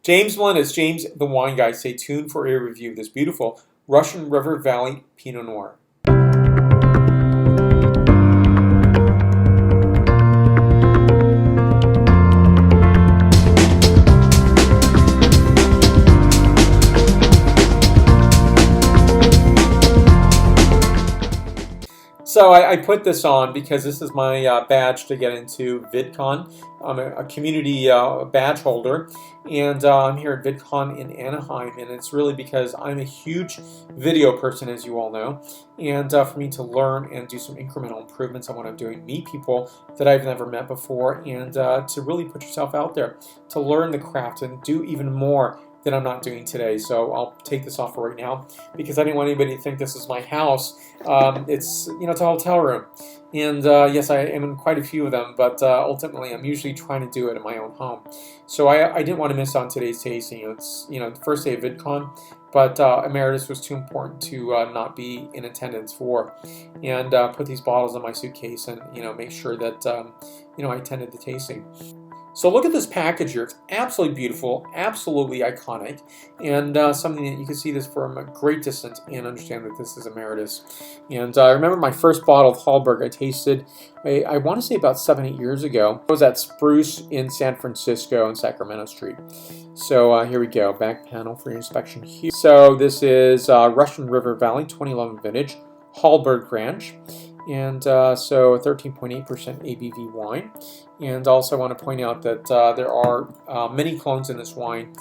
James Melendez, James the Wine Guy. Stay tuned for a review of this beautiful Russian River Valley Pinot Noir. So I put this on because this is my badge to get into VidCon. I'm a community badge holder, and I'm here at VidCon in Anaheim, and it's really because I'm a huge video person, as you all know, and for me to learn and do some incremental improvements on what I'm doing, meet people that I've never met before, and to really put yourself out there, to learn the craft and do even more that I'm not doing today. So I'll take this off for right now because I didn't want anybody to think this is my house. It's it's a hotel room, and yes, I am in quite a few of them, but ultimately I'm usually trying to do it in my own home. So I didn't want to miss on today's tasting. It's the first day of VidCon, but Emeritus was too important to not be in attendance for, and put these bottles in my suitcase and make sure that I attended the tasting. So look at this package here. It's absolutely beautiful, absolutely iconic, and something that you can see this from a great distance and understand that this is Emeritus. And I remember my first bottle of Hallberg I tasted, I want to say about 7-8 years ago. I was at Spruce in San Francisco on Sacramento Street. So here we go, back panel for your inspection here. So this is Russian River Valley 2011 vintage, Hallberg Ranch. And so a 13.8% ABV wine. And also I want to point out that there are many clones in this wine.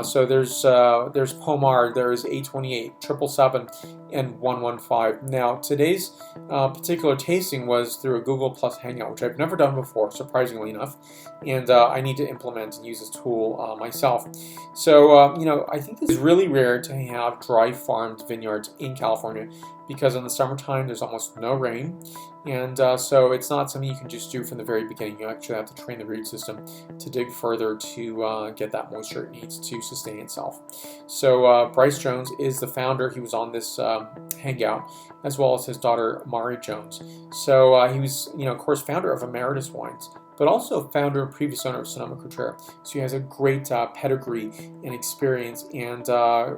So there's Pomar, there's 828, 777, and 115. Now today's particular tasting was through a Google Plus Hangout, which I've never done before, surprisingly enough. And I need to implement and use this tool myself. So I think this is really rare to have dry farmed vineyards in California, because in the summertime there's almost no rain, and so it's not something you can just do from the very beginning. You actually have to train the root system to dig further to get that moisture it needs to sustain itself. So Bryce Jones is the founder. He was on this hangout, as well as his daughter Mari Jones. So he was, of course, founder of Emeritus Wines, but also founder and previous owner of Sonoma-Cutrer. So he has a great pedigree and experience and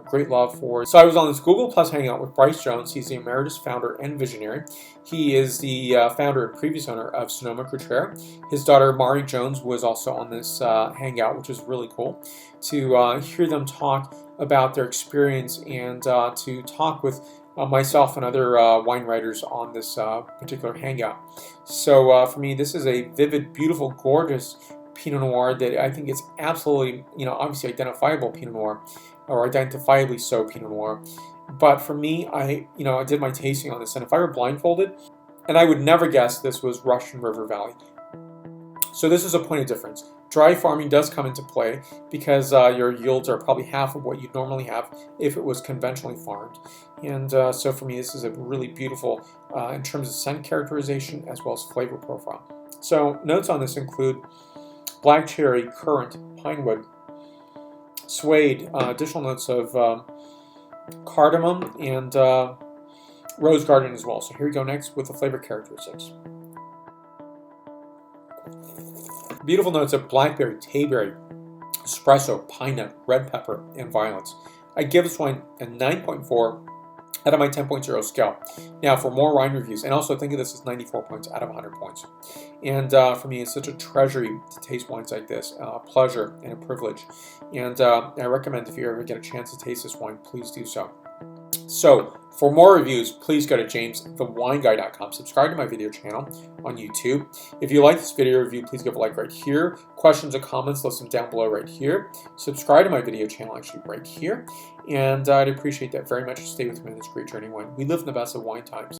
great love for. So I was on this Google Plus Hangout with Bryce Jones. He's the Emeritus founder and visionary. He is the founder and previous owner of Sonoma-Cutrer. His daughter Mari Jones was also on this hangout, which is really cool to hear them talk about their experience and to talk with myself and other wine writers on this particular hangout. So for me, this is a vivid, beautiful, gorgeous Pinot Noir that I think is absolutely, obviously identifiable Pinot Noir, or identifiably so Pinot Noir. But for me, I did my tasting on this, and if I were blindfolded, and I would never guess this was Russian River Valley. So this is a point of difference. Dry farming does come into play because your yields are probably half of what you'd normally have if it was conventionally farmed. And so for me, this is a really beautiful in terms of scent characterization as well as flavor profile. So notes on this include black cherry, currant, pine wood, suede, additional notes of cardamom and rose garden as well. So here we go next with the flavor characteristics. Beautiful notes of blackberry, tayberry, espresso, pine nut, red pepper, and violets. I give this wine a 9.4 out of my 10.0 scale. Now for more wine reviews, and also think of this as 94 points out of 100 points. And for me, it's such a treasury to taste wines like this, a pleasure and a privilege. And I recommend if you ever get a chance to taste this wine, please do so. So for more reviews, please go to jamesthewineguy.com. Subscribe to my video channel on YouTube. If you like this video review, please give a like right here. Questions or comments, list them down below right here. Subscribe to my video channel actually right here. And I'd appreciate that very much. Stay with me on this great journey wine. We live in the best of wine times.